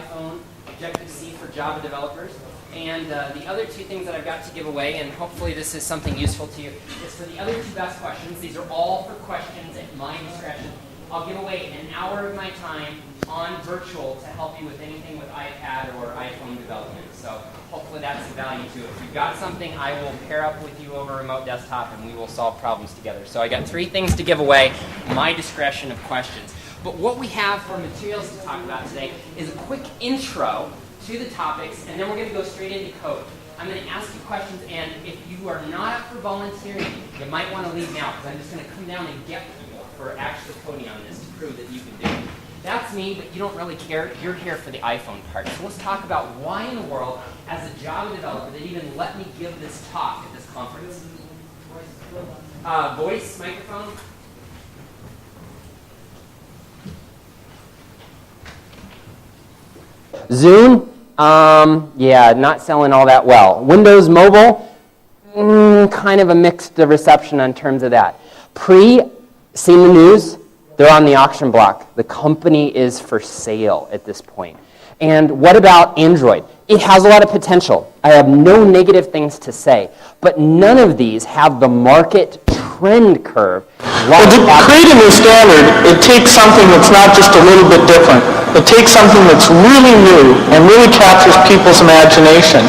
iPhone, Objective-C for Java developers. And the other two things that I've got to give away, and hopefully this is something useful to you, is for the other two best questions. These are all for questions at my discretion. I'll give away an hour of my time on virtual to help you with anything with iPad or iPhone development. So hopefully that's of value to you. If you've got something, I will pair up with you over remote desktop and we will solve problems together. So I got 3 things to give away, my discretion of questions. But what we have for materials to talk about today is a quick intro to the topics, and then we're going to go straight into code. I'm going to ask you questions, and if you are not up for volunteering, you might want to leave now, because I'm just going to come down and get you for actually coding on this to prove that you can do it. That's me, but you don't really care. You're here for the iPhone part. So let's talk about why in the world, as a Java developer, they even let me give this talk at this conference. Voice, microphone. Zune, yeah, not selling all that well. Windows Mobile, kind of a mixed reception in terms of that. Seen the news? They're on the auction block. The company is for sale at this point. And what about Android? It has a lot of potential. I have no negative things to say, but none of these have the market trend curve. Well, to create a new standard, it takes something that's not just a little bit different. It takes something that's really new and really captures people's imagination.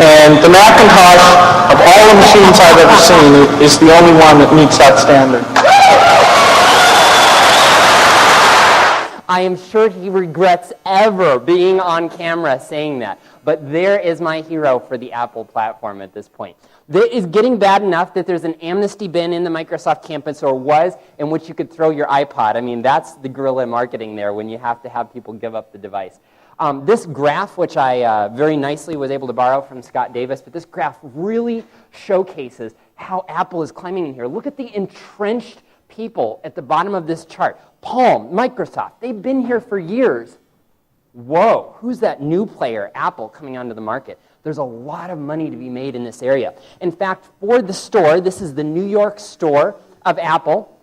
And the Macintosh, of all the machines I've ever seen, is the only one that meets that standard. I am sure he regrets ever being on camera saying that. But there is my hero for the Apple platform at this point. It is getting bad enough that there's an amnesty bin in the Microsoft campus, or was, in which you could throw your iPod. I mean, that's the guerrilla marketing there when you have to have people give up the device. This graph, which I very nicely was able to borrow from Scott Davis, but this graph really showcases how Apple is climbing in here. Look at the entrenched people at the bottom of this chart. Palm, Microsoft, they've been here for years. Whoa, who's that new player, Apple, coming onto the market? There's a lot of money to be made in this area. In fact, for the store, this is the New York store of Apple.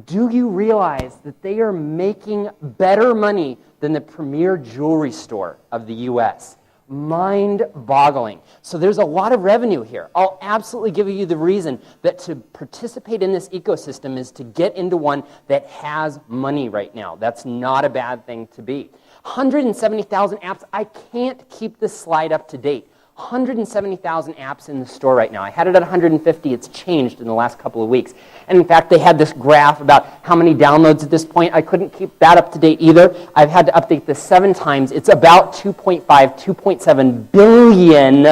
Do you realize that they are making better money than the premier jewelry store of the US? Mind-boggling. So there's a lot of revenue here. I'll absolutely give you the reason that to participate in this ecosystem is to get into one that has money right now. That's not a bad thing to be. 170,000 apps. I can't keep this slide up to date. 170,000 apps in the store right now. I had it at 150. It's changed in the last couple of weeks. And in fact, they had this graph about how many downloads at this point. I couldn't keep that up to date either. I've had to update this 7 times. It's about 2.5, 2.7 billion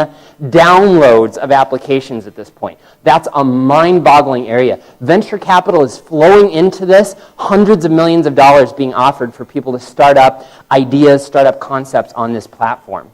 downloads of applications at this point. That's a mind-boggling area. Venture capital is flowing into this. Hundreds of millions of dollars being offered for people to start up ideas, start up concepts on this platform.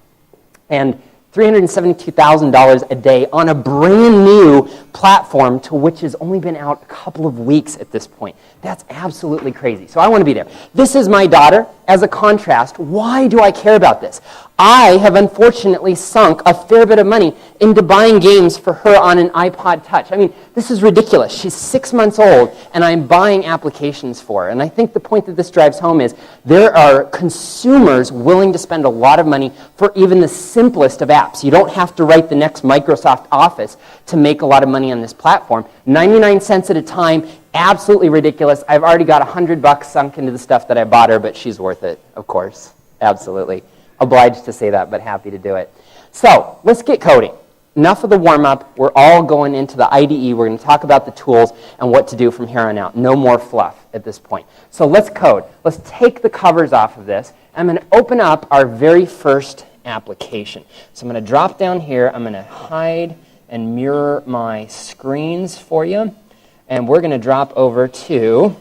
And $372,000 a day on a brand new platform to which has only been out a couple of weeks at this point. That's absolutely crazy. So I want to be there. This is my daughter. As a contrast, why do I care about this? I have unfortunately sunk a fair bit of money into buying games for her on an iPod Touch. I mean, this is ridiculous. She's 6 months old, and I'm buying applications for her. And I think the point that this drives home is there are consumers willing to spend a lot of money for even the simplest of apps. You don't have to write the next Microsoft Office to make a lot of money on this platform. 99 cents at a time, absolutely ridiculous. I've already got $100 sunk into the stuff that I bought her, but she's worth it, of course. Absolutely. Obliged to say that, but happy to do it. So let's get coding. Enough of the warm-up. We're all going into the IDE. We're going to talk about the tools and what to do from here on out. No more fluff at this point. So let's code. Let's take the covers off of this. I'm going to open up our very first application. So I'm going to drop down here. I'm going to hide and mirror my screens for you. And we're going to drop over to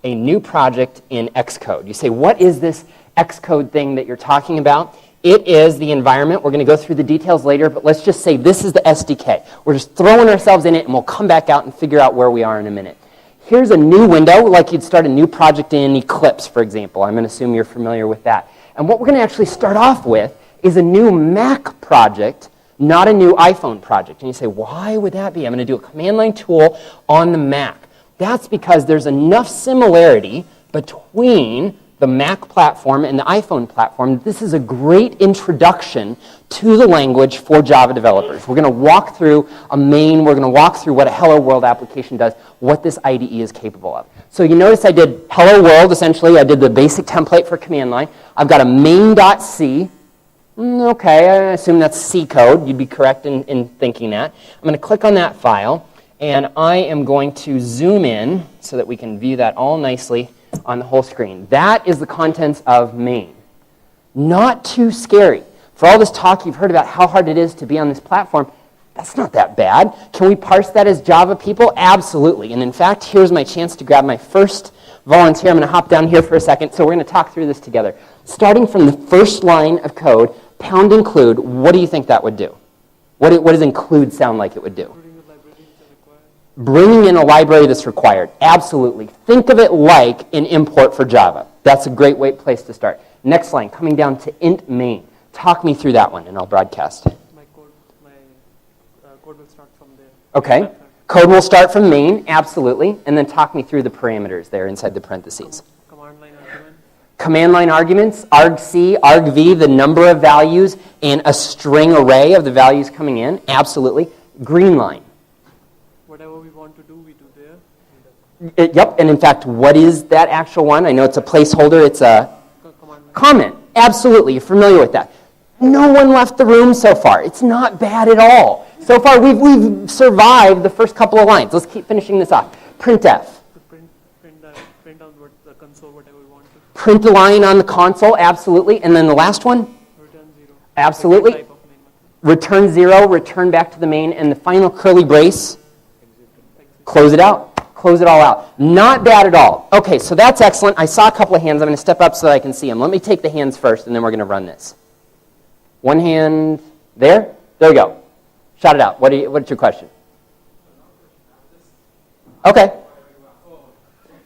a new project in Xcode. You say, what is this Xcode thing that you're talking about? It is the environment. We're going to go through the details later, but let's just say this is the SDK. We're just throwing ourselves in it, and we'll come back out and figure out where we are in a minute. Here's a new window, like you'd start a new project in Eclipse, for example. I'm going to assume you're familiar with that. And what we're going to actually start off with is a new Mac project, not a new iPhone project. And you say, why would that be? I'm going to do a command line tool on the Mac. That's because there's enough similarity between the Mac platform and the iPhone platform, this is a great introduction to the language for Java developers. We're going to walk through a main, we're going to walk through what a Hello World application does, what this IDE is capable of. So you notice I did Hello World, essentially. I did the basic template for command line. I've got a main.c. Okay, I assume that's C code. You'd be correct in thinking that. I'm going to click on that file, and I am going to zoom in so that we can view that all nicely on the whole screen. That is the contents of main. Not too scary. For all this talk you've heard about how hard it is to be on this platform, that's not that bad. Can we parse that as Java people? Absolutely. And in fact, here's my chance to grab my first volunteer. I'm going to hop down here for a second. So we're going to talk through this together. Starting from the first line of code, pound include, what do you think that would do? What does include sound like it would do? Bringing in a library that's required. Absolutely. Think of it like an import for Java. That's a great place to start. Next line, coming down to int main. Talk me through that one, and I'll broadcast. My code will start from there. Okay. Code will start from main, absolutely. And then talk me through the parameters there inside the parentheses. Command line argument. Command line arguments, argc, argv, the number of values, and a string array of the values coming in. Absolutely. Green line. Whatever we want to do, we do there. Yep, and in fact, what is that actual one? I know it's a placeholder. It's a comment. Absolutely, you're familiar with that. No one left the room so far. It's not bad at all. So far, we've survived the first couple of lines. Let's keep finishing this off. Printf. To print out the console, whatever we want to. Print the line on the console, absolutely. And then the last one? Return 0. Absolutely. Type of main method. Return 0, return back to the main, and the final curly brace, close it out. Close it all out. Not bad at all. Okay, so that's excellent. I saw a couple of hands. I'm going to step up so that I can see them. Let me take the hands first, and then we're going to run this. One hand there. There we go. Shout it out. What's your question? Okay.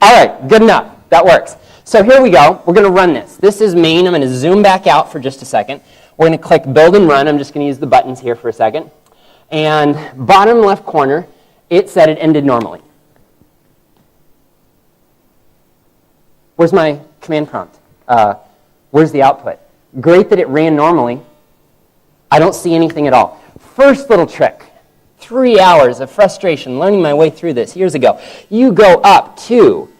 All right, good enough. That works. So here we go. We're going to run this. This is main. I'm going to zoom back out for just a second. We're going to click build and run. I'm just going to use the buttons here for a second. And bottom left corner, it said it ended normally. Where's my command prompt? Where's the output? Great that it ran normally. I don't see anything at all. First little trick. 3 hours of frustration learning my way through this years ago. You go up to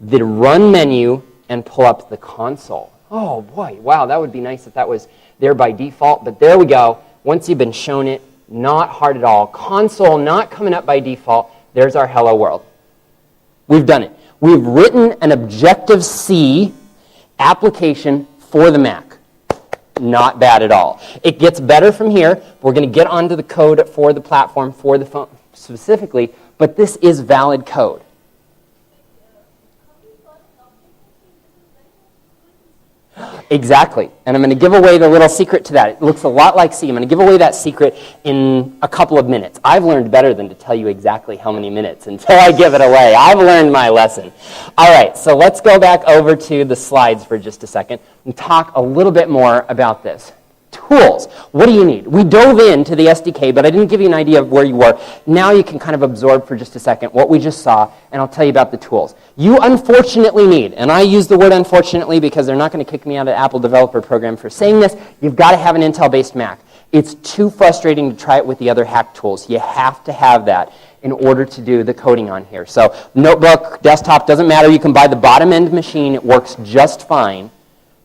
the run menu and pull up the console. Oh boy, wow, that would be nice if that was there by default, but there we go. Once you've been shown it, not hard at all. Console not coming up by default. There's our hello world. We've done it. We've written an Obj-C application for the Mac. Not bad at all. It gets better from here. We're going to get onto the code for the platform, for the phone specifically, but this is valid code. Exactly. And I'm going to give away the little secret to that. It looks a lot like C. I'm going to give away that secret in a couple of minutes. I've learned better than to tell you exactly how many minutes until I give it away. I've learned my lesson. All right, so let's go back over to the slides for just a second and talk a little bit more about this. Tools. What do you need? We dove into the SDK, but I didn't give you an idea of where you were. Now you can kind of absorb for just a second what we just saw, and I'll tell you about the tools. You unfortunately need, and I use the word unfortunately because they're not going to kick me out of Apple Developer Program for saying this, you've got to have an Intel-based Mac. It's too frustrating to try it with the other hack tools. You have to have that in order to do the coding on here. So notebook, desktop, doesn't matter. You can buy the bottom-end machine. It works just fine.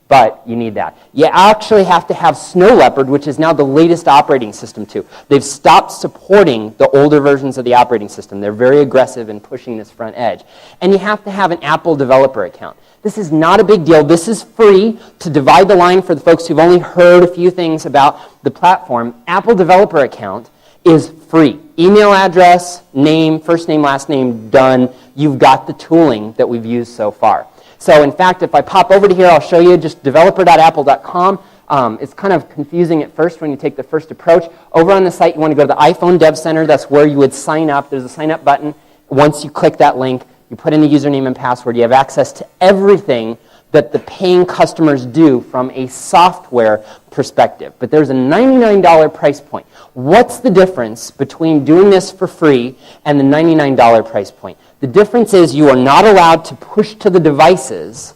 But you need that. You actually have to have Snow Leopard, which is now the latest operating system too. They've stopped supporting the older versions of the operating system. They're very aggressive in pushing this front edge. And you have to have an Apple developer account. This is not a big deal. This is free. To divide the line for the folks who've only heard a few things about the platform, Apple developer account is free. Email address, name, first name, last name, done. You've got the tooling that we've used so far. So in fact, if I pop over to here, I'll show you just developer.apple.com. It's kind of confusing at first when you take the first approach. Over on the site, you want to go to the iPhone Dev Center. That's where you would sign up. There's a sign up button. Once you click that link, you put in the username and password. You have access to everything that the paying customers do from a software perspective. But there's a $99 price point. What's the difference between doing this for free and the $99 price point? The difference is you are not allowed to push to the devices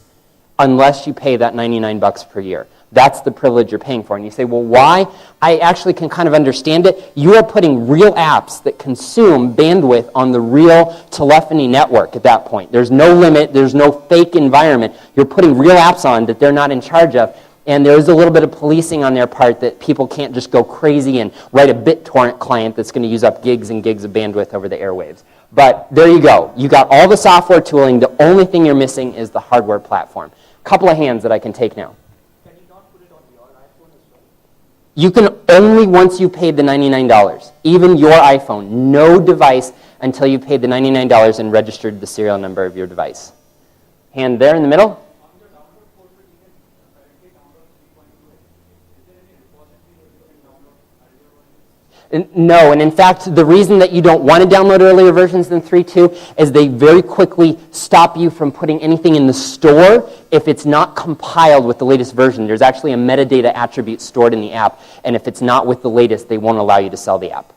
unless you pay that $99 per year. That's the privilege you're paying for. And you say, well, why? I actually can kind of understand it. You are putting real apps that consume bandwidth on the real telephony network at that point. There's no limit. There's no fake environment. You're putting real apps on that they're not in charge of. And there's a little bit of policing on their part that people can't just go crazy and write a BitTorrent client that's going to use up gigs and gigs of bandwidth over the airwaves. But there you go. You got all the software tooling. The only thing you're missing is the hardware platform. A couple of hands that I can take now. You can only once you paid the $99, even your iPhone, no device until you paid the $99 and registered the serial number of your device. Hand there in the middle. No, and in fact, the reason that you don't want to download earlier versions than 3.2 is they very quickly stop you from putting anything in the store if it's not compiled with the latest version. There's actually a metadata attribute stored in the app, and if it's not with the latest, they won't allow you to sell the app.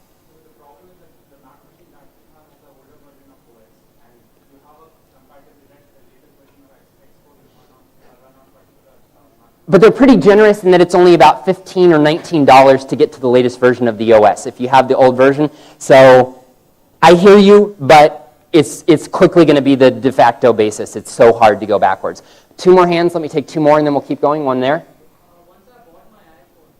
But they're pretty generous in that it's only about $15 or $19 to get to the latest version of the OS if you have the old version. So I hear you, but it's quickly going to be the de facto basis. It's so hard to go backwards. Two more hands. Let me take two more, and then we'll keep going. One there. Once I bought my iPhone,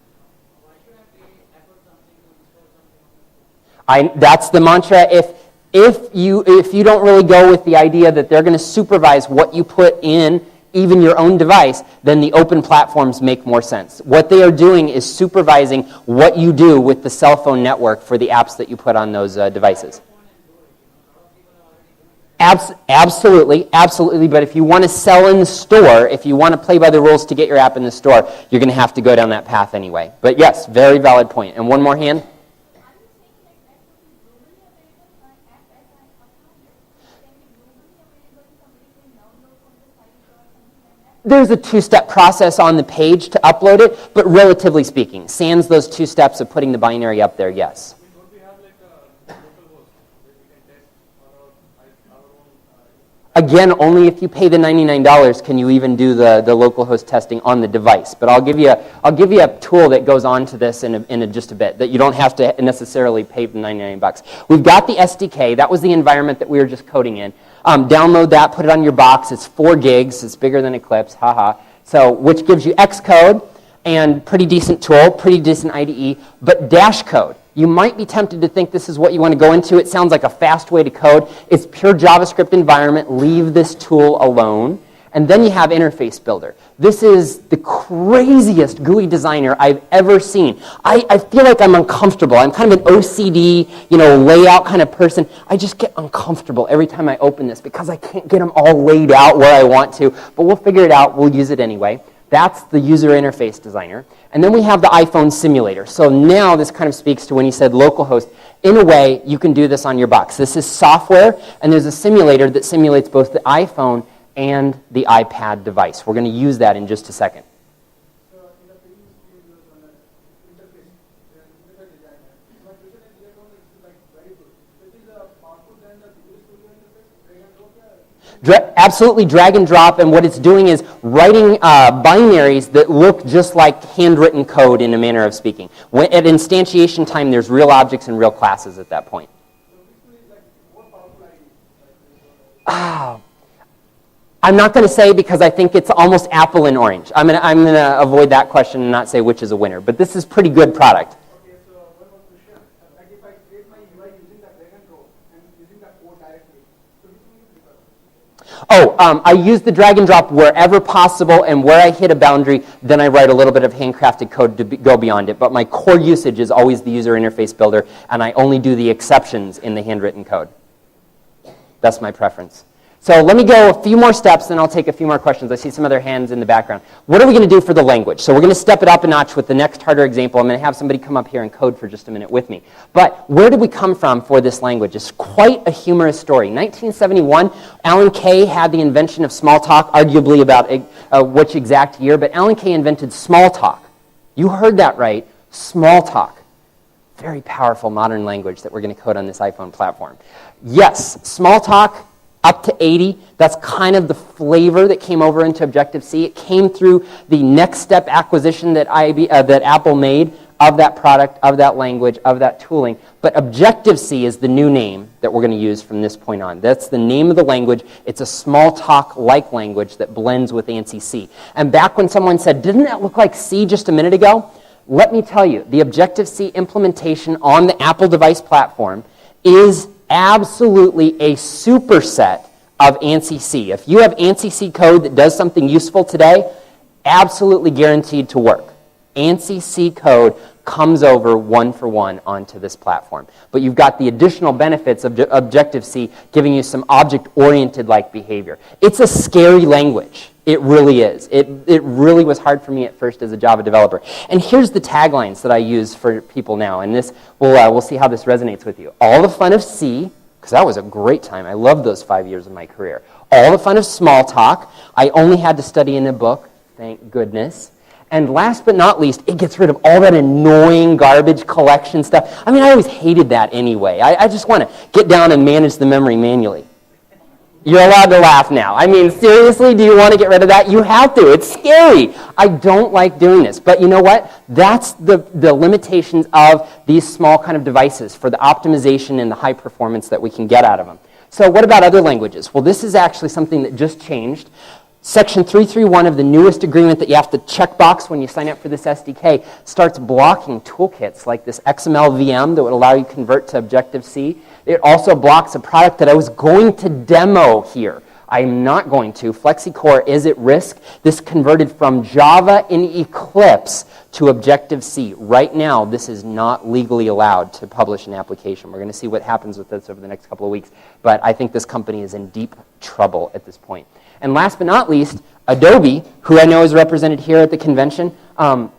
why should I pay Apple something to install something? That's the mantra. If you don't really go with the idea that they're going to supervise what you put in, even your own device, then the open platforms make more sense. What they are doing is supervising what you do with the cell phone network for the apps that you put on those devices. Absolutely, absolutely. But if you want to sell in the store, if you want to play by the rules to get your app in the store, you're going to have to go down that path anyway. But yes, very valid point. And one more hand. There's a two-step process on the page to upload it, but relatively speaking, sans those two steps of putting the binary up there, yes. Don't we have like a local host that we can test our own? Again, only if you pay the $99 can you even do the localhost testing on the device. But I'll give you a tool that goes on to this in just a bit, that you don't have to necessarily pay the $99. We've got the SDK. That was the environment that we were just coding in. Download that, put it on your box. It's 4 gigs. It's bigger than Eclipse, haha. So, which gives you Xcode and pretty decent tool, pretty decent IDE, but Dash code. You might be tempted to think this is what you want to go into. It sounds like a fast way to code. It's pure JavaScript environment. Leave this tool alone. And then you have Interface Builder. This is the craziest GUI designer I've ever seen. I feel like I'm uncomfortable. I'm kind of an OCD, layout kind of person. I just get uncomfortable every time I open this because I can't get them all laid out where I want to. But we'll figure it out. We'll use it anyway. That's the user interface designer. And then we have the iPhone simulator. So now this kind of speaks to when you said localhost. In a way, you can do this on your box. This is software, and there's a simulator that simulates both the iPhone and the iPad device. We're going to use that in just a second. So in the previous video on the interface, the interface design, my question is here on is like very good. This is a powerful than the Visual Studio interface, drag and drop. Absolutely drag and drop, and what it's doing is writing binaries that look just like handwritten code in a manner of speaking. At instantiation time, there's real objects and real classes at that point. So this is like more powerful idea. I'm not going to say because I think it's almost apple and orange. I'm going to avoid that question and not say which is a winner. But this is pretty good product. Okay, so one more question. Like if I create my UI using the drag and drop and using the code directly, so which one you prefer? I use the drag and drop wherever possible, and where I hit a boundary, then I write a little bit of handcrafted code to go beyond it. But my core usage is always the user interface builder, and I only do the exceptions in the handwritten code. That's my preference. So let me go a few more steps, and I'll take a few more questions. I see some other hands in the background. What are we going to do for the language? So we're going to step it up a notch with the next harder example. I'm going to have somebody come up here and code for just a minute with me. But where did we come from for this language? It's quite a humorous story. 1971, Alan Kay had the invention of small talk, arguably about which exact year, but Alan Kay invented small talk. You heard that right, small talk. Very powerful modern language that we're going to code on this iPhone platform. Yes, small talk. up to 80. That's kind of the flavor that came over into Objective-C. It came through the Next Step acquisition that Apple made of that product, of that language, of that tooling. But Objective-C is the new name that we're going to use from this point on. That's the name of the language. It's a Smalltalk-like language that blends with ANSI-C. And back when someone said, didn't that look like C just a minute ago? Let me tell you, the Objective-C implementation on the Apple device platform is absolutely a superset of ANSI-C. If you have ANSI-C code that does something useful today, absolutely guaranteed to work. ANSI-C code comes over one for one onto this platform. But you've got the additional benefits of Objective-C giving you some object-oriented like behavior. It's a scary language. It really is. It really was hard for me at first as a Java developer. And here's the taglines that I use for people now. And this we'll see how this resonates with you. All the fun of C, because that was a great time. I loved those 5 years of my career. All the fun of Smalltalk. I only had to study in a book, thank goodness. And last but not least, it gets rid of all that annoying garbage collection stuff. I mean, I always hated that anyway. I just want to get down and manage the memory manually. You're allowed to laugh now. I mean, seriously, do you want to get rid of that? You have to. It's scary. I don't like doing this. But you know what? That's the limitations of these small kind of devices for the optimization and the high performance that we can get out of them. So what about other languages? Well, this is actually something that just changed. Section 331 of the newest agreement that you have to checkbox when you sign up for this SDK starts blocking toolkits like this XML VM that would allow you to convert to Objective-C. It also blocks a product that I was going to demo here. I'm not going to. FlexiCore is at risk. This converted from Java in Eclipse to Objective-C. Right now, this is not legally allowed to publish an application. We're going to see what happens with this over the next couple of weeks. But I think this company is in deep trouble at this point. And last but not least, Adobe, who I know is represented here at the convention,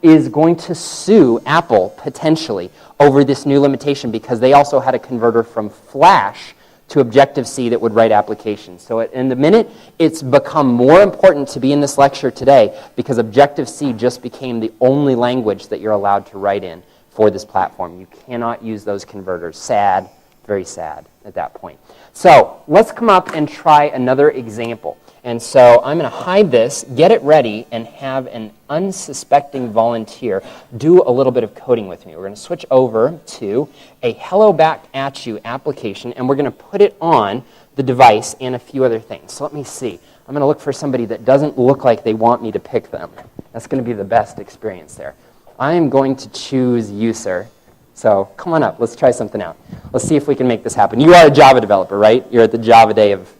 is going to sue Apple, potentially, over this new limitation because they also had a converter from Flash to Objective-C that would write applications. So in the minute, it's become more important to be in this lecture today because Objective-C just became the only language that you're allowed to write in for this platform. You cannot use those converters. Sad, very sad at that point. So let's come up and try another example. And so I'm going to hide this, get it ready, and have an unsuspecting volunteer do a little bit of coding with me. We're going to switch over to a Hello Back At You application, and we're going to put it on the device and a few other things. So let me see. I'm going to look for somebody that doesn't look like they want me to pick them. That's going to be the best experience there. I'm going to choose you, sir. So come on up. Let's try something out. Let's see if we can make this happen. You are a Java developer, right? You're at the Java Day of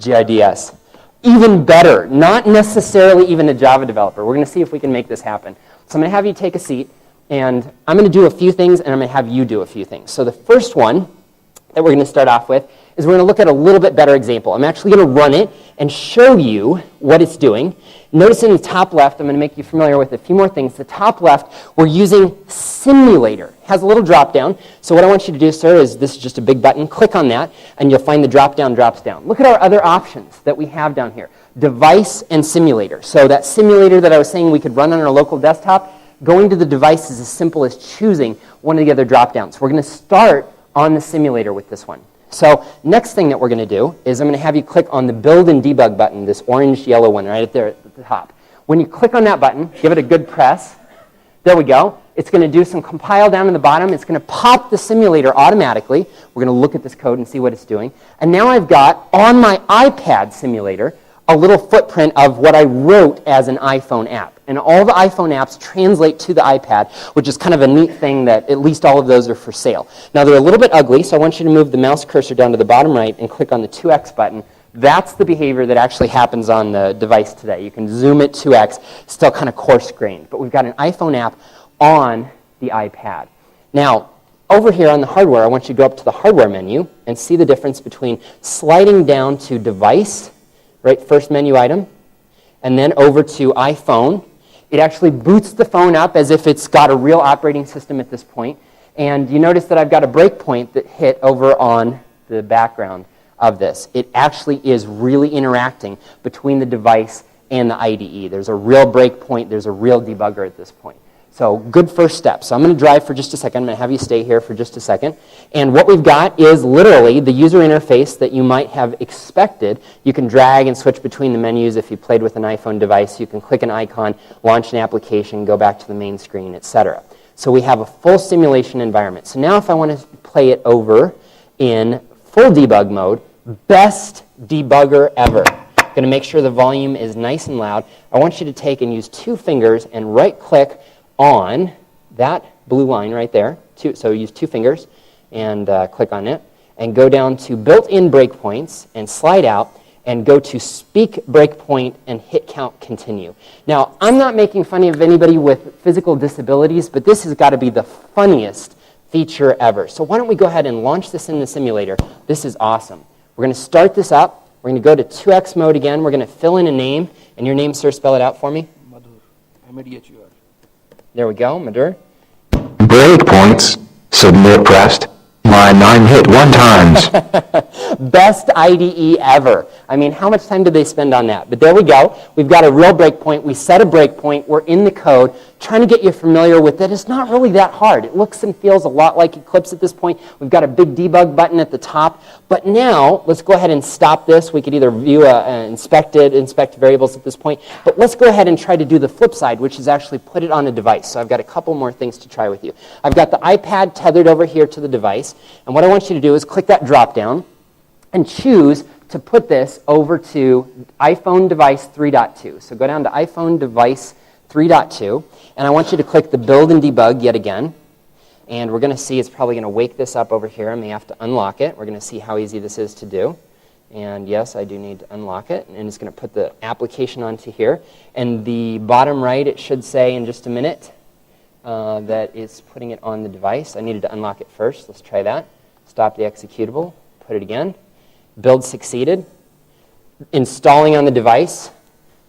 GIDS. Even better, not necessarily even a Java developer. We're going to see if we can make this happen. So I'm going to have you take a seat, and I'm going to do a few things, and I'm going to have you do a few things. So the first one that we're going to start off with is we're going to look at a little bit better example. I'm actually going to run it and show you what it's doing. Notice in the top left, I'm going to make you familiar with a few more things. The top left, we're using Simulator. It has a little drop down. So what I want you to do, sir, is this is just a big button. Click on that, and you'll find the drop down drops down. Look at our other options that we have down here. Device and Simulator. So that simulator that I was saying we could run on our local desktop, going to the device is as simple as choosing one of the other drop downs. We're going to start on the simulator with this one. So next thing that we're going to do is I'm going to have you click on the Build and Debug button, this orange-yellow one right there at the top. When you click on that button, give it a good press. There we go. It's going to do some compile down in the bottom. It's going to pop the simulator automatically. We're going to look at this code and see what it's doing. And now I've got, on my iPad simulator, a little footprint of what I wrote as an iPhone app. And all the iPhone apps translate to the iPad, which is kind of a neat thing that at least all of those are for sale. Now, they're a little bit ugly, so I want you to move the mouse cursor down to the bottom right and click on the 2x button. That's the behavior that actually happens on the device today. You can zoom it 2x, still kind of coarse-grained. But we've got an iPhone app on the iPad. Now, over here on the hardware, I want you to go up to the hardware menu and see the difference between sliding down to Device, right, first menu item, and then over to iPhone. It actually boots the phone up as if it's got a real operating system at this point. And you notice that I've got a breakpoint that hit over on the background of this. It actually is really interacting between the device and the IDE. There's a real breakpoint. There's a real debugger at this point. So good first step. So I'm going to drive for just a second. I'm going to have you stay here for just a second. And what we've got is literally the user interface that you might have expected. You can drag and switch between the menus if you played with an iPhone device. You can click an icon, launch an application, go back to the main screen, etc. So we have a full simulation environment. So now if I want to play it over in full debug mode, best debugger ever. Going to make sure the volume is nice and loud. I want you to take and use 2 fingers and right-click on that blue line right there. So use 2 fingers and click on it. And go down to built-in breakpoints and slide out and go to speak breakpoint and hit count continue. Now, I'm not making fun of anybody with physical disabilities, but this has got to be the funniest feature ever. So why don't we go ahead and launch this in the simulator. This is awesome. We're going to start this up. We're going to go to 2x mode again. We're going to fill in a name. And your name, sir, spell it out for me. Madhur. M-A-D-H-U-R. There we go, Madhur. Breakpoints. Submit pressed. Line 9 hit 1 times. Best IDE ever. I mean, how much time did they spend on that? But there we go. We've got a real breakpoint. We set a breakpoint. We're in the code, trying to get you familiar with it. It's not really that hard. It looks and feels a lot like Eclipse at this point. We've got a big debug button at the top. But now, let's go ahead and stop this. We could either view inspect variables at this point. But let's go ahead and try to do the flip side, which is actually put it on a device. So I've got a couple more things to try with you. I've got the iPad tethered over here to the device. And what I want you to do is click that drop down and choose to put this over to iPhone device 3.2. So go down to iPhone device 3.2, and I want you to click the build and debug yet again. And we're going to see it's probably going to wake this up over here. I may have to unlock it. We're going to see how easy this is to do. And yes, I do need to unlock it. And it's going to put the application onto here. And the bottom right, it should say in just a minute that it's putting it on the device. I needed to unlock it first. Let's try that. Stop the executable. Put it again. Build succeeded. Installing on the device.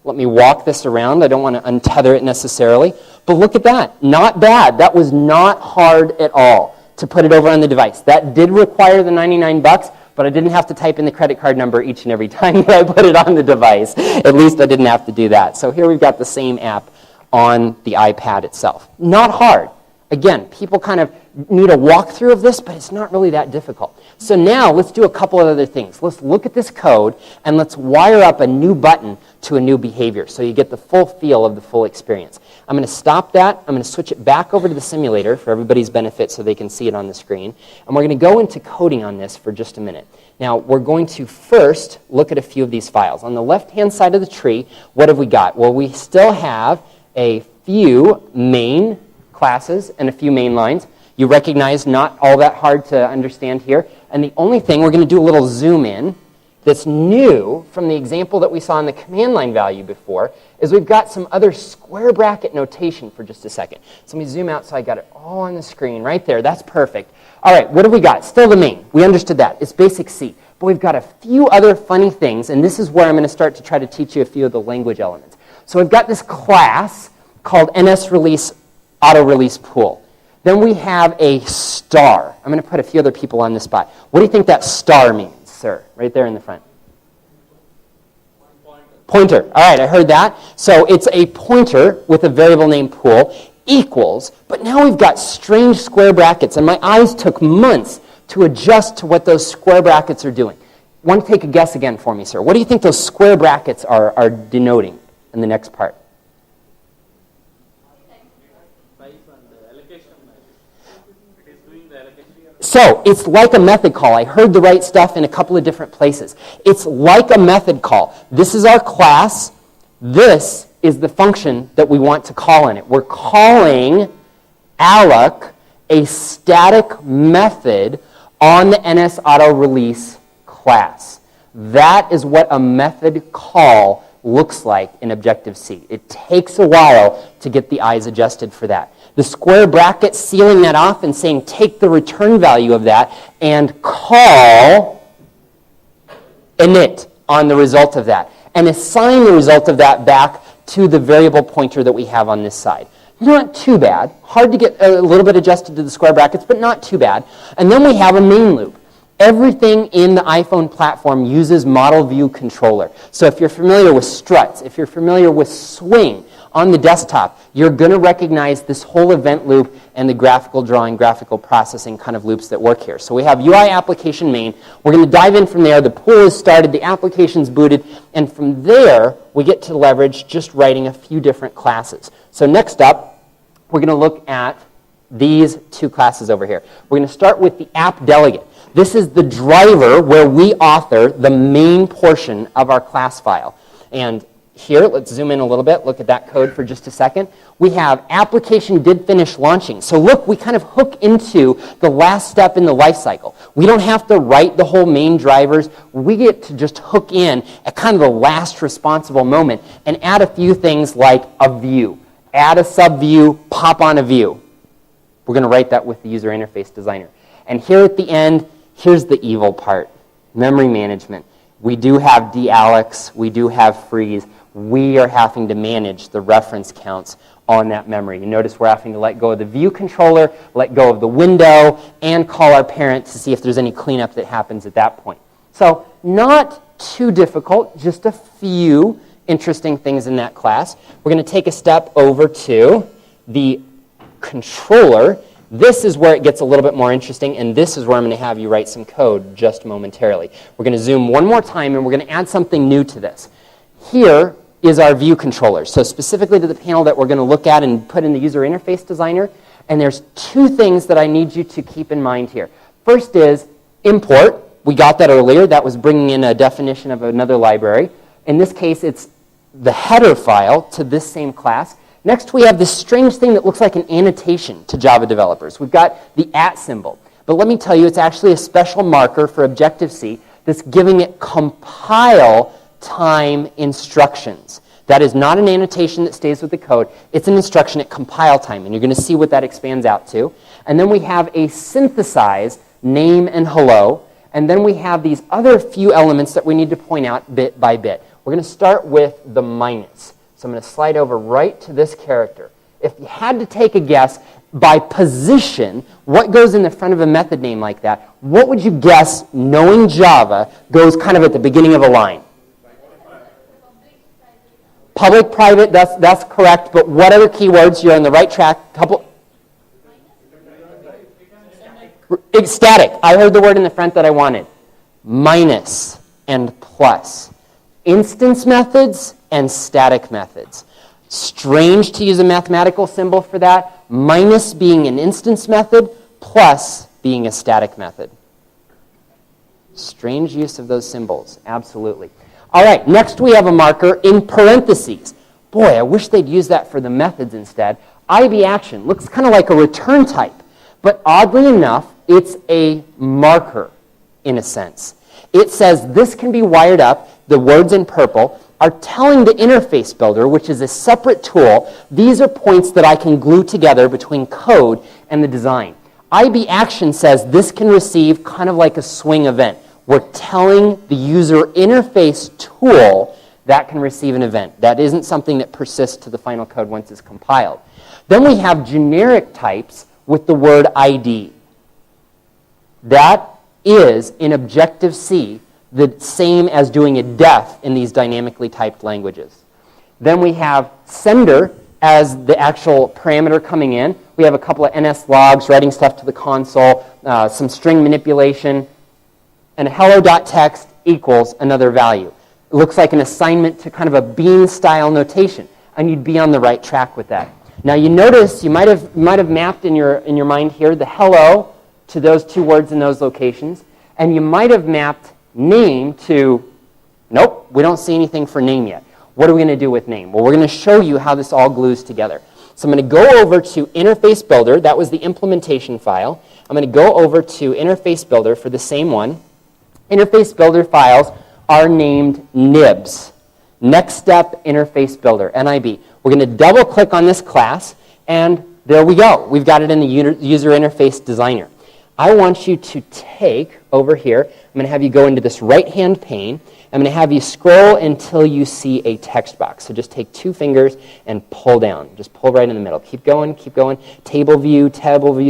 Let me walk this around. I don't want to untether it necessarily. But look at that. Not bad. That was not hard at all to put it over on the device. That did require the $99, but I didn't have to type in the credit card number each and every time that I put it on the device. At least I didn't have to do that. So here we've got the same app on the iPad itself. Not hard. Again, people kind of need a walkthrough of this, but it's not really that difficult. So now let's do a couple of other things. Let's look at this code, and let's wire up a new button to a new behavior so you get the full feel of the full experience. I'm going to stop that. I'm going to switch it back over to the simulator for everybody's benefit so they can see it on the screen. And we're going to go into coding on this for just a minute. Now, we're going to first look at a few of these files. On the left-hand side of the tree, what have we got? Well, we still have a few main classes and a few main lines. You recognize not all that hard to understand here. And the only thing, we're going to do a little zoom in that's new from the example that we saw in the command line value before, is we've got some other square bracket notation for just a second. So let me zoom out so I got it all on the screen right there. That's perfect. All right, what have we got? Still the main. We understood that. It's basic C. But we've got a few other funny things, and this is where I'm going to start to try to teach you a few of the language elements. So we've got this class called NSRelease auto release pool. Then we have a star. I'm going to put a few other people on the spot. What do you think that star means, sir? Right there in the front. Pointer. All right, I heard that. So it's a pointer with a variable name pool equals, but now we've got strange square brackets, and my eyes took months to adjust to what those square brackets are doing. Want to take a guess again for me, sir? What do you think those square brackets are denoting in the next part? So it's like a method call. I heard the right stuff in a couple of different places. It's like a method call. This is our class. This is the function that we want to call in it. We're calling alloc a static method on the NSAutoRelease class. That is what a method call looks like in Objective-C. It takes a while to get the eyes adjusted for that. The square bracket sealing that off and saying take the return value of that and call init on the result of that and assign the result of that back to the variable pointer that we have on this side. Not too bad. Hard to get a little bit adjusted to the square brackets, but not too bad. And then we have a main loop. Everything in the iPhone platform uses model view controller. So if you're familiar with struts, if you're familiar with swing, on the desktop, you're going to recognize this whole event loop and the graphical drawing, graphical processing kind of loops that work here. So we have UI application main. We're going to dive in from there. The pool is started, the application's booted, and from there, we get to leverage just writing a few different classes. So next up, we're going to look at these two classes over here. We're going to start with the app delegate. This is the driver where we author the main portion of our class file. And here, let's zoom in a little bit, look at that code for just a second. We have application did finish launching. So look, we kind of hook into the last step in the life cycle. We don't have to write the whole main drivers. We get to just hook in at kind of the last responsible moment and add a few things like a view. Add a subview, pop on a view. We're going to write that with the user interface designer. And here at the end, here's the evil part, memory management. We do have deallocs, we do have freeze. We are having to manage the reference counts on that memory. You notice we're having to let go of the view controller, let go of the window, and call our parent to see if there's any cleanup that happens at that point. So not too difficult, just a few interesting things in that class. We're going to take a step over to the controller. This is where it gets a little bit more interesting, and this is where I'm going to have you write some code just momentarily. We're going to zoom one more time, and we're going to add something new to this. Here is our view controller. So specifically to the panel that we're going to look at and put in the user interface designer, and there's two things that I need you to keep in mind here. First is import. We got that earlier. That was bringing in a definition of another library. In this case, it's the header file to this same class. Next, we have this strange thing that looks like an annotation to Java developers. We've got the @ symbol. But let me tell you, it's actually a special marker for Objective-C that's giving it compile time instructions. That is not an annotation that stays with the code. It's an instruction at compile time, and you're going to see what that expands out to. And then we have a synthesize, name and hello, and then we have these other few elements that we need to point out bit by bit. We're going to start with the minus. So I'm going to slide over right to this character. If you had to take a guess by position, what goes in the front of a method name like that, what would you guess, knowing Java, goes kind of at the beginning of a line? Public, private, that's correct, but what other keywords? You're on the right track. Static. I heard the word in the front that I wanted. Minus and plus. Instance methods and static methods. Strange to use a mathematical symbol for that. Minus being an instance method, plus being a static method. Strange use of those symbols, absolutely. All right, next we have a marker in parentheses. Boy, I wish they'd use that for the methods instead. IB action looks kind of like a return type, but oddly enough, it's a marker in a sense. It says this can be wired up. The words in purple are telling the interface builder, which is a separate tool, these are points that I can glue together between code and the design. IB action says this can receive kind of like a swing event. We're telling the user interface tool that can receive an event. That isn't something that persists to the final code once it's compiled. Then we have generic types with the word ID. That is, in Objective-C, the same as doing a def in these dynamically typed languages. Then we have sender as the actual parameter coming in. We have a couple of NS logs, writing stuff to the console, some string manipulation, and a hello.text equals another value. It looks like an assignment to kind of a bean-style notation, and you'd be on the right track with that. Now you notice you might have mapped in your mind here the hello to those two words in those locations, and you might have mapped name to, nope, we don't see anything for name yet. What are we going to do with name? Well, we're going to show you how this all glues together. So I'm going to go over to Interface Builder. That was the implementation file. I'm going to go over to Interface Builder for the same one. Interface Builder files are named nibs. Next step, Interface Builder, NIB. We're going to double click on this class, and there we go. We've got it in the User Interface Designer. I want you to take over here, I'm going to have you go into this right-hand pane. I'm going to have you scroll until you see a text box. So just take 2 fingers and pull down. Just pull right in the middle. Keep going, keep going. Table view,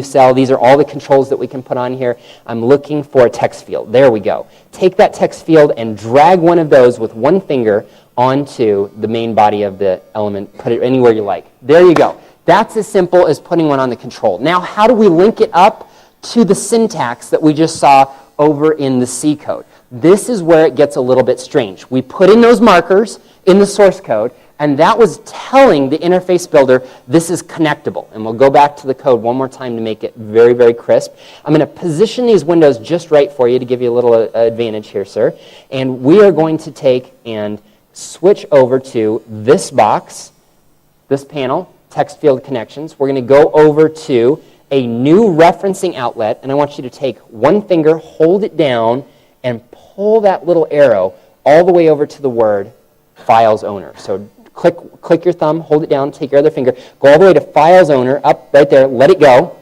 cell. These are all the controls that we can put on here. I'm looking for a text field. There we go. Take that text field and drag one of those with 1 finger onto the main body of the element. Put it anywhere you like. There you go. That's as simple as putting one on the control. Now, how do we link it up to the syntax that we just saw over in the C code? This is where it gets a little bit strange. We put in those markers in the source code, and that was telling the interface builder this is connectable. And we'll go back to the code one more time to make it very, very crisp. I'm going to position these windows just right for you to give you a little advantage here, sir. And we are going to take and switch over to this box, this panel, text field connections. We're going to go over to a new referencing outlet, and I want you to take one finger, hold it down, and pull that little arrow all the way over to the word files owner. So click your thumb, hold it down, take your other finger, go all the way to files owner, up right there, let it go,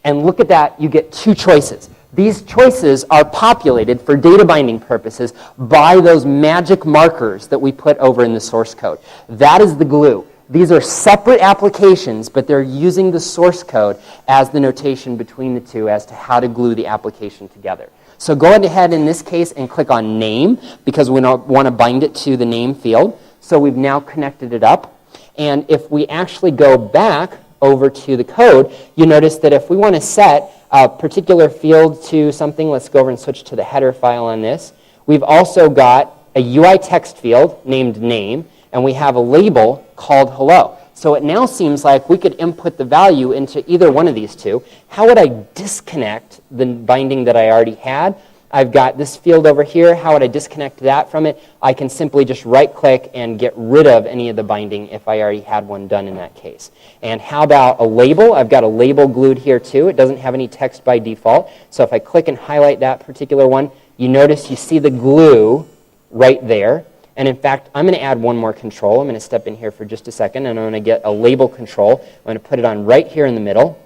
and look at that, you get two choices. These choices are populated for data binding purposes by those magic markers that we put over in the source code. That is the glue. These are separate applications, but they're using the source code as the notation between the two as to how to glue the application together. So go ahead in this case and click on name because we want to bind it to the name field. So we've now connected it up. And if we actually go back over to the code, you notice that if we want to set a particular field to something, let's go over and switch to the header file on this. We've also got a UI text field named name, and we have a label called hello. So it now seems like we could input the value into either one of these two. How would I disconnect the binding that I already had? I've got this field over here. How would I disconnect that from it? I can simply just right-click and get rid of any of the binding if I already had one done in that case. And how about a label? I've got a label glued here too. It doesn't have any text by default. So if I click and highlight that particular one, you notice you see the glue right there. And in fact, I'm going to add one more control. I'm going to step in here for just a second, and I'm going to get a label control. I'm going to put it on right here in the middle.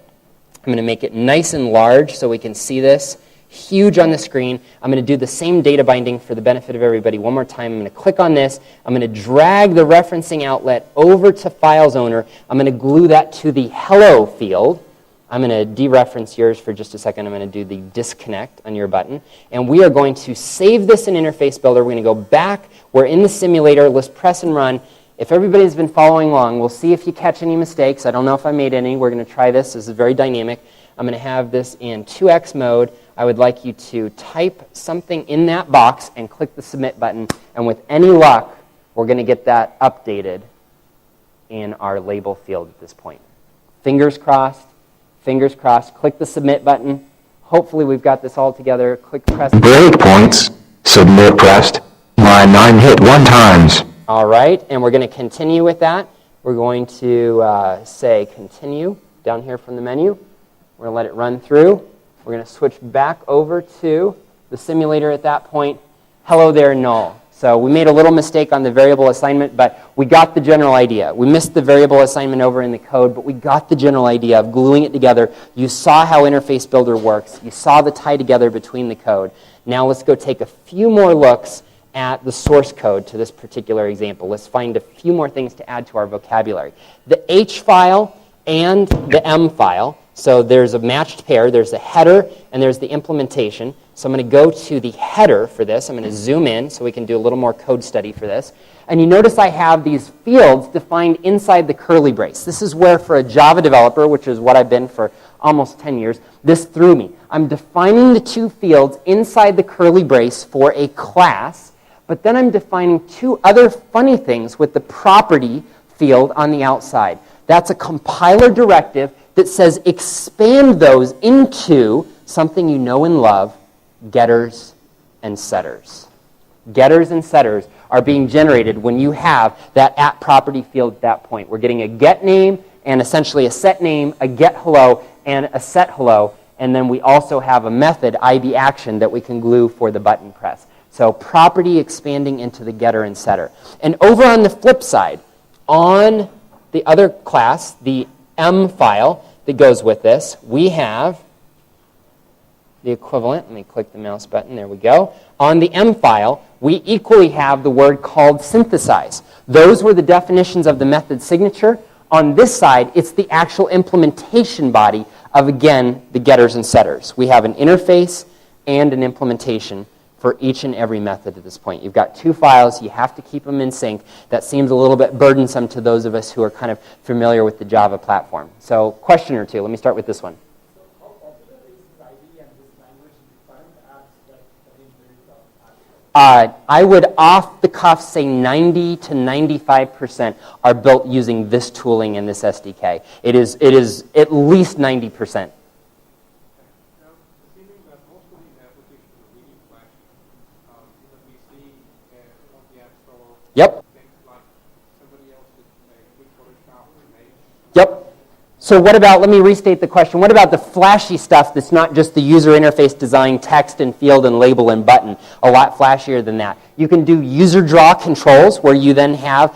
I'm going to make it nice and large so we can see this. Huge on the screen. I'm going to do the same data binding for the benefit of everybody one more time. I'm going to click on this. I'm going to drag the referencing outlet over to Files Owner. I'm going to glue that to the Hello field. I'm going to dereference yours for just a second. I'm going to do the disconnect on your button. And we are going to save this in Interface Builder. We're going to go back. We're in the simulator. Let's press and run. If everybody's been following along, we'll see if you catch any mistakes. I don't know if I made any. We're going to try this. This is very dynamic. I'm going to have this in 2x mode. I would like you to type something in that box and click the submit button. And with any luck, we're going to get that updated in our label field at this point. Fingers crossed. Fingers crossed. Click the submit button. Hopefully we've got this all together. Click press. Breakpoints. Submit pressed. Line 9 hit 1 times. All right, and we're going to continue with that. We're going to say continue down here from the menu. We're going to let it run through. We're going to switch back over to the simulator at that point. Hello there, null. So we made a little mistake on the variable assignment, but we got the general idea. We missed the variable assignment over in the code, but we got the general idea of gluing it together. You saw how Interface Builder works. You saw the tie together between the code. Now let's go take a few more looks at the source code to this particular example. Let's find a few more things to add to our vocabulary. The H file and the M file. So there's a matched pair. There's a header and there's the implementation. So I'm going to go to the header for this. I'm going to zoom in so we can do a little more code study for this. And you notice I have these fields defined inside the curly brace. This is where for a Java developer, which is what I've been for almost 10 years, this threw me. I'm defining the two fields inside the curly brace for a class, but then I'm defining two other funny things with the property field on the outside. That's a compiler directive that says expand those into something you know and love, getters and setters. Getters and setters are being generated when you have that at property field at that point. We're getting a get name and essentially a set name, a get hello, and a set hello. And then we also have a method, IB action, that we can glue for the button press. So property expanding into the getter and setter. And over on the flip side, on the other class, the M file that goes with this, we have the equivalent. Let me click the mouse button. There we go. On the M file, we equally have the word called synthesize. Those were the definitions of the method signature. On this side, it's the actual implementation body of, again, the getters and setters. We have an interface and an implementation for each and every method at this point. You've got 2 files. You have to keep them in sync. That seems a little bit burdensome to those of us who are kind of familiar with the Java platform. So question or two. Let me start with this one. How popular is this IDE and this language in the current apps that have been built on Apple? I would off the cuff say 90 to 95% are built using this tooling and this SDK. It is at least 90%. Now, assuming that most of these applications are really flashy, that we see on the App Store, Yep. things like somebody else with Photoshop or Image. Yep. So what about, let me restate the question, what about the flashy stuff that's not just the user interface design, text and field and label and button? A lot flashier than that. You can do user draw controls where you then have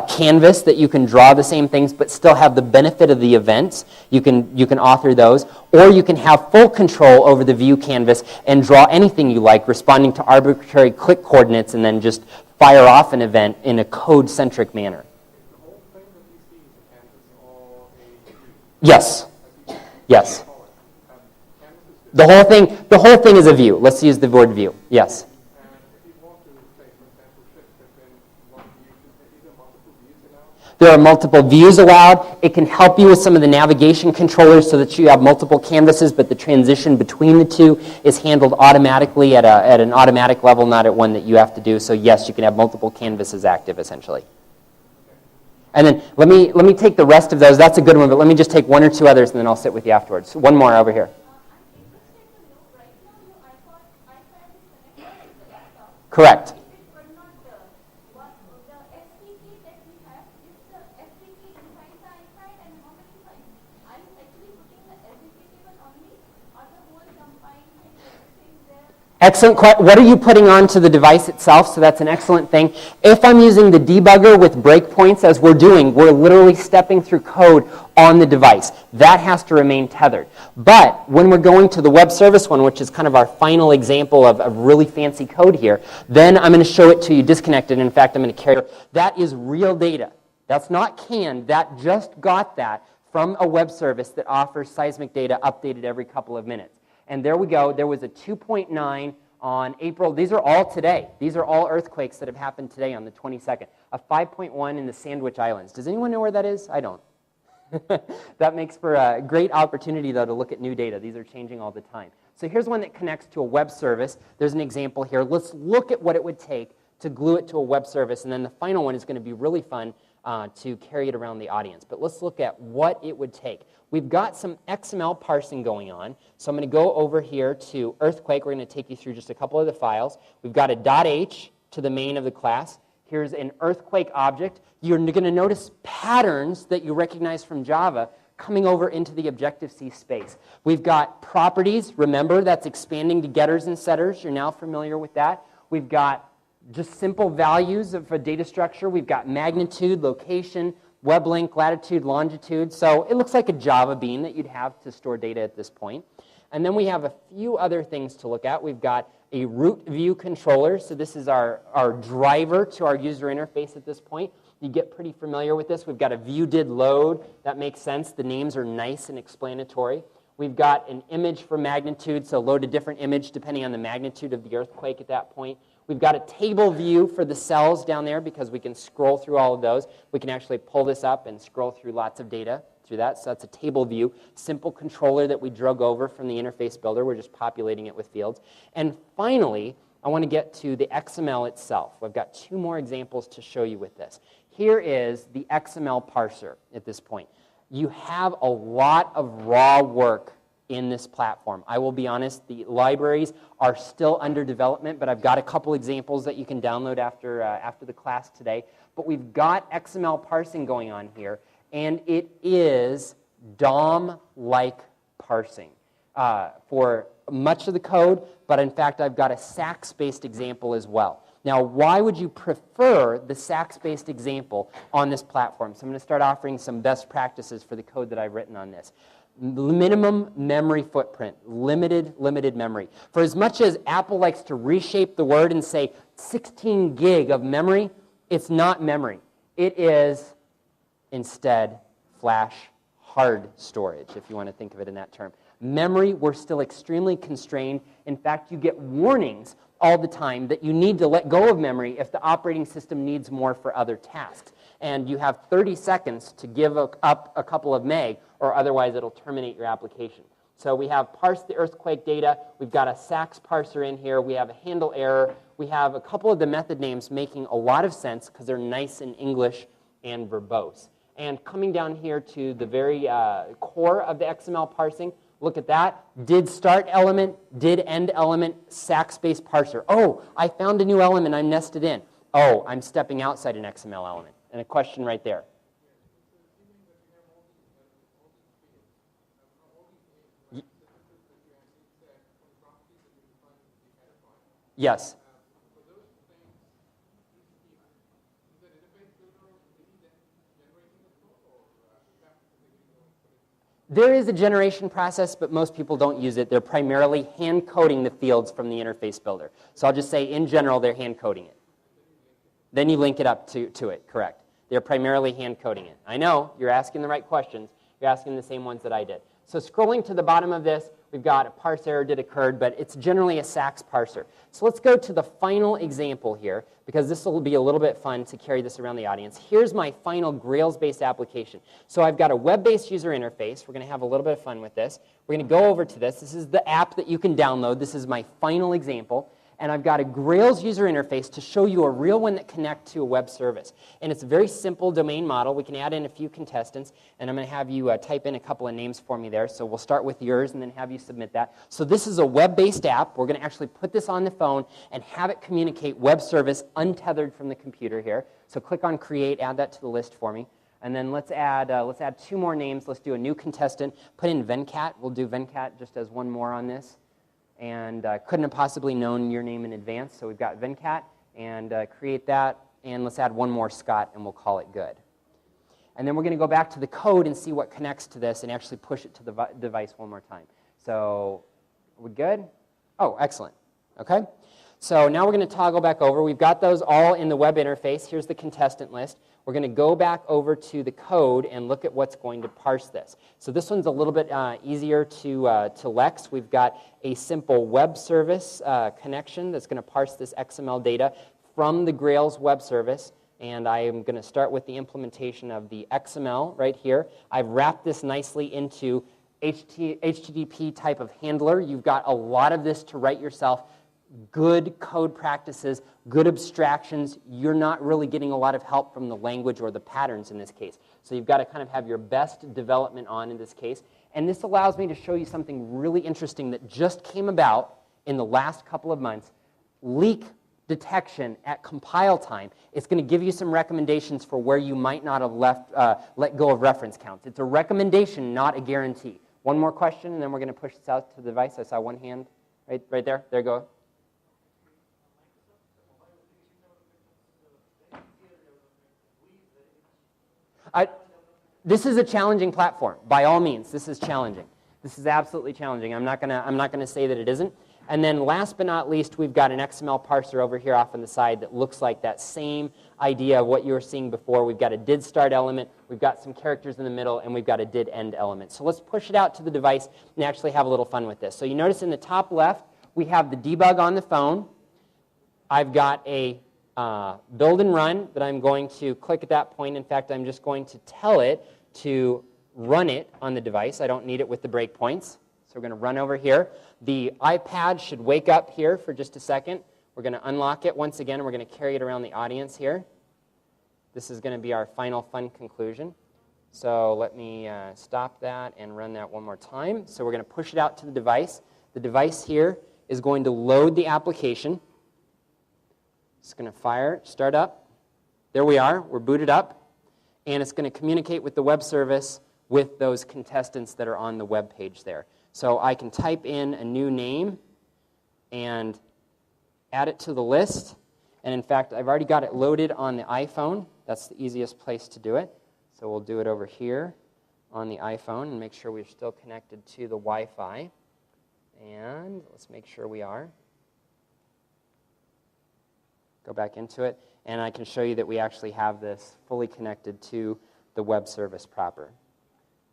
canvas that you can draw the same things but still have the benefit of the events. You can author those. Or you can have full control over the view canvas and draw anything you like, responding to arbitrary click coordinates and then just fire off an event in a code-centric manner. The whole thing that we see is a canvas or a view. Yes. Yes. Canvas is The whole thing is a view. Let's use the word view. Yes. And if you want to, say, for example, shift between one view, is there multiple views allowed? There are multiple views allowed. It can help you with some of the navigation controllers so that you have multiple canvases, but the transition between the two is handled automatically at an automatic level, not at one that you have to do. So yes, you can have multiple canvases active, essentially. And then let me take the rest of those. That's a good one, but let me just take 1 or 2 others, and then I'll sit with you afterwards. One more over here. Correct. Excellent question. What are you putting onto the device itself? So that's an excellent thing. If I'm using the debugger with breakpoints, as we're doing, we're literally stepping through code on the device. That has to remain tethered. But when we're going to the web service one, which is kind of our final example of really fancy code here, then I'm going to show it to you disconnected. In fact, I'm going to carry it. That is real data. That's not canned. That just got that from a web service that offers seismic data updated every couple of minutes. And there we go. There was a 2.9 on April. These are all today. These are all earthquakes that have happened today on the 22nd. A 5.1 in the Sandwich Islands. Does anyone know where that is? I don't. That makes for a great opportunity, though, to look at new data. These are changing all the time. So here's one that connects to a web service. There's an example here. Let's look at what it would take to glue it to a web service. And then the final one is going to be really fun to carry it around the audience. But let's look at what it would take. We've got some XML parsing going on. So I'm going to go over here to Earthquake. We're going to take you through just a couple of the files. We've got a .h to the main of the class. Here's an Earthquake object. You're going to notice patterns that you recognize from Java coming over into the Objective-C space. We've got properties. Remember, that's expanding to getters and setters. You're now familiar with that. We've got just simple values of a data structure. We've got magnitude, location, web link, latitude, longitude. So it looks like a Java bean that you'd have to store data at this point. And then we have a few other things to look at. We've got a root view controller. So this is our driver to our user interface at this point. You get pretty familiar with this. We've got a view did load. That makes sense. The names are nice and explanatory. We've got an image for magnitude, so load a different image depending on the magnitude of the earthquake at that point. We've got a table view for the cells down there because we can scroll through all of those. We can actually pull this up and scroll through lots of data through that. So that's a table view. Simple controller that we drug over from the interface builder. We're just populating it with fields. And finally, I want to get to the XML itself. I've got 2 more examples to show you with this. Here is the XML parser at this point. You have a lot of raw work in this platform. I will be honest, the libraries are still under development, but I've got a couple examples that you can download after the class today. But we've got XML parsing going on here, and it is DOM-like parsing for much of the code, but in fact, I've got a SAX-based example as well. Now, why would you prefer the SAX-based example on this platform? So I'm going to start offering some best practices for the code that I've written on this. Minimum memory footprint, limited memory. For as much as Apple likes to reshape the word and say 16 gig of memory, it's not memory. It is instead flash hard storage, if you want to think of it in that term. Memory, we're still extremely constrained. In fact, you get warnings all the time that you need to let go of memory if the operating system needs more for other tasks. And you have 30 seconds to give up a couple of meg, or otherwise it'll terminate your application. So we have parse the earthquake data. We've got a SAX parser in here. We have a handle error. We have a couple of the method names making a lot of sense because they're nice in English and verbose. And coming down here to the very core of the XML parsing, look at that. Did start element, did end element, SAX-based parser. Oh, I found a new element I'm nested in. Oh, I'm stepping outside an XML element. And a question right there. Yes. There is a generation process, but most people don't use it. They're primarily hand coding the fields from the interface builder. So I'll just say, in general, they're hand coding it. Then you link it up to it, correct. They're primarily hand coding it. I know, you're asking the right questions. You're asking the same ones that I did. So scrolling to the bottom of this, we've got a parse error did occurred, but it's generally a SAX parser. So let's go to the final example here, because this will be a little bit fun to carry this around the audience. Here's my final Grails-based application. So I've got a web-based user interface. We're going to have a little bit of fun with this. We're going to go over to this. This is the app that you can download. This is my final example. And I've got a Grails user interface to show you a real one that connects to a web service. And it's a very simple domain model. We can add in a few contestants, and I'm going to have you type in a couple of names for me there. So we'll start with yours and then have you submit that. So this is a web-based app. We're going to actually put this on the phone and have it communicate web service untethered from the computer here. So click on Create, add that to the list for me. And then let's add 2 more names. Let's do a new contestant. Put in Venkat. We'll do Venkat just as one more on this. And couldn't have possibly known your name in advance, so we've got Venkat, and create that, and let's add one more Scott, and we'll call it good. And then we're going to go back to the code and see what connects to this and actually push it to the device one more time. So are we good? Oh, excellent. Okay. So now we're going to toggle back over. We've got those all in the web interface. Here's the contestant list. We're going to go back over to the code and look at what's going to parse this. So this one's a little bit easier to Lex. We've got a simple web service connection that's going to parse this XML data from the Grails web service. And I am going to start with the implementation of the XML right here. I've wrapped this nicely into HTTP type of handler. You've got a lot of this to write yourself. Good code practices, good abstractions. You're not really getting a lot of help from the language or the patterns in this case. So you've got to kind of have your best development on in this case. And this allows me to show you something really interesting that just came about in the last couple of months. Leak detection at compile time. It's going to give you some recommendations for where you might not have let go of reference counts. It's a recommendation, not a guarantee. One more question, and then we're going to push this out to the device. I saw one hand right there. There you go. This is a challenging platform. By all means, this is challenging. This is absolutely challenging. I'm not gonna say that it isn't. And then last but not least, we've got an XML parser over here off on the side that looks like that same idea of what you were seeing before. We've got a did start element, we've got some characters in the middle, and we've got a did end element. So let's push it out to the device and actually have a little fun with this. So you notice in the top left, we have the debug on the phone. I've got a build and run that I'm going to click at that point. In fact, I'm just going to tell it to run it on the device. I don't need it with the breakpoints. So we're going to run over here. The iPad should wake up here for just a second. We're going to unlock it once again. We're going to carry it around the audience here. This is going to be our final fun conclusion. So let me stop that and run that one more time. So we're going to push it out to the device. The device here is going to load the application. It's going to start up. There we are. We're booted up. And it's going to communicate with the web service with those contestants that are on the web page there. So I can type in a new name and add it to the list. And in fact, I've already got it loaded on the iPhone. That's the easiest place to do it. So we'll do it over here on the iPhone and make sure we're still connected to the Wi-Fi. And let's make sure we are. Go back into it, and I can show you that we actually have this fully connected to the web service proper.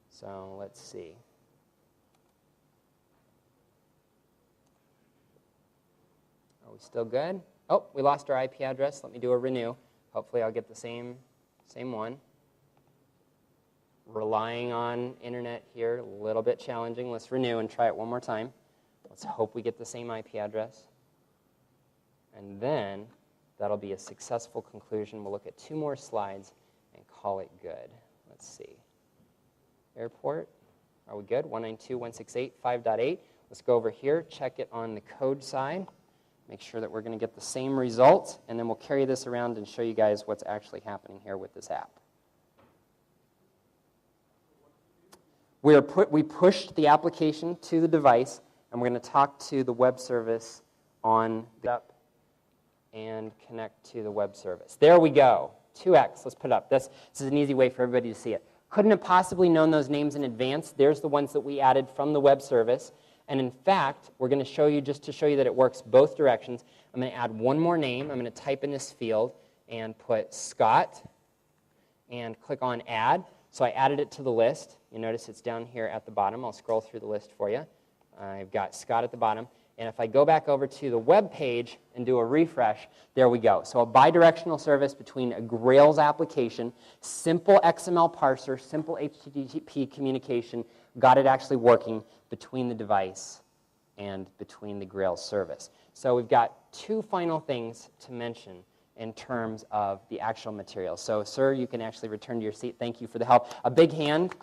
So let's see. Are we still good? Oh, we lost our IP address. Let me do a renew. Hopefully I'll get the same one. Relying on internet here, a little bit challenging. Let's renew and try it one more time. Let's hope we get the same IP address. And then that'll be a successful conclusion. We'll look at 2 more slides and call it good. Let's see. Airport, are we good? 192.168.5.8. Let's go over here, check it on the code side. Make sure that we're going to get the same result, and then we'll carry this around and show you guys what's actually happening here with this app. We pushed the application to the device, and we're going to talk to the web service on the app and connect to the web service. There we go. 2x. Let's put it up. This is an easy way for everybody to see it. Couldn't have possibly known those names in advance. There's the ones that we added from the web service. And in fact, we're going to show you, just to show you that it works both directions, I'm going to add one more name. I'm going to type in this field and put Scott and click on Add. So I added it to the list. You notice it's down here at the bottom. I'll scroll through the list for you. I've got Scott at the bottom. And if I go back over to the web page and do a refresh, there we go. So a bidirectional service between a Grails application, simple XML parser, simple HTTP communication, got it actually working between the device and between the Grails service. So we've got 2 final things to mention in terms of the actual material. So, sir, you can actually return to your seat. Thank you for the help. A big hand.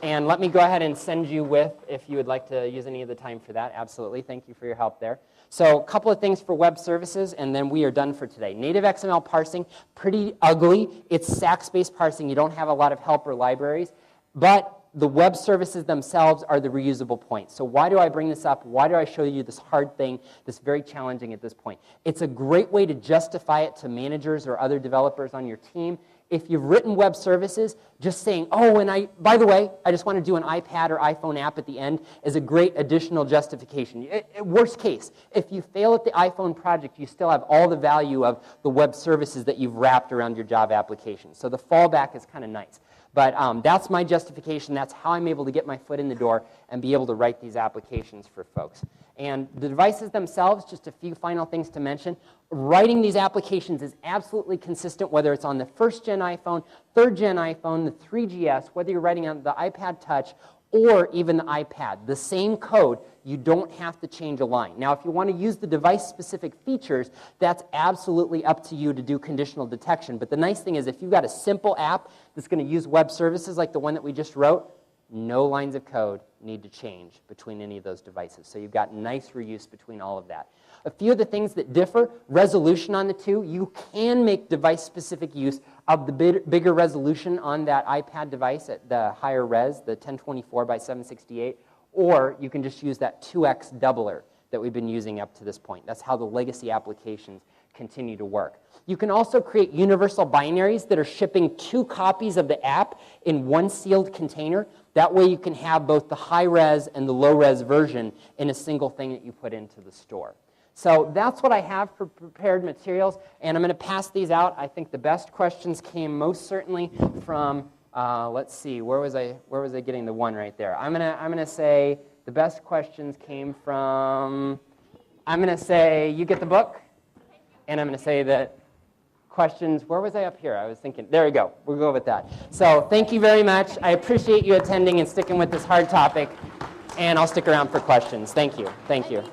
And let me go ahead and send you with, if you would like to use any of the time for that. Absolutely. Thank you for your help there. So a couple of things for web services, and then we are done for today. Native XML parsing, pretty ugly. It's SAX-based parsing. You don't have a lot of help or libraries. But the web services themselves are the reusable points. So why do I bring this up? Why do I show you this hard thing that's very challenging at this point? It's a great way to justify it to managers or other developers on your team. If you've written web services, just saying, oh, and by the way, I just want to do an iPad or iPhone app at the end is a great additional justification. Worst case, if you fail at the iPhone project, you still have all the value of the web services that you've wrapped around your Java application. So the fallback is kind of nice. But that's my justification. That's how I'm able to get my foot in the door and be able to write these applications for folks. And the devices themselves, just a few final things to mention. Writing these applications is absolutely consistent, whether it's on the 1st-gen iPhone, 3rd-gen iPhone, the 3GS, whether you're writing on the iPad Touch or even the iPad. The same code, you don't have to change a line. Now, if you want to use the device-specific features, that's absolutely up to you to do conditional detection. But the nice thing is if you've got a simple app that's going to use web services like the one that we just wrote, no lines of code need to change between any of those devices. So you've got nice reuse between all of that. A few of the things that differ, resolution on the 2, you can make device-specific use of the bigger resolution on that iPad device at the higher res, the 1024 by 768, or you can just use that 2x doubler that we've been using up to this point. That's how the legacy applications continue to work. You can also create universal binaries that are shipping 2 copies of the app in one sealed container. That way you can have both the high-res and the low-res version in a single thing that you put into the store. So that's what I have for prepared materials, and I'm going to pass these out. I think the best questions came most certainly from, let's see, where was I getting the one right there? I'm going to say the best questions came from, I'm going to say you get the book, and I'm going to say that questions, where was I up here? I was thinking, there we go. We'll go with that. So thank you very much. I appreciate you attending and sticking with this hard topic, and I'll stick around for questions. Thank you. Thank you.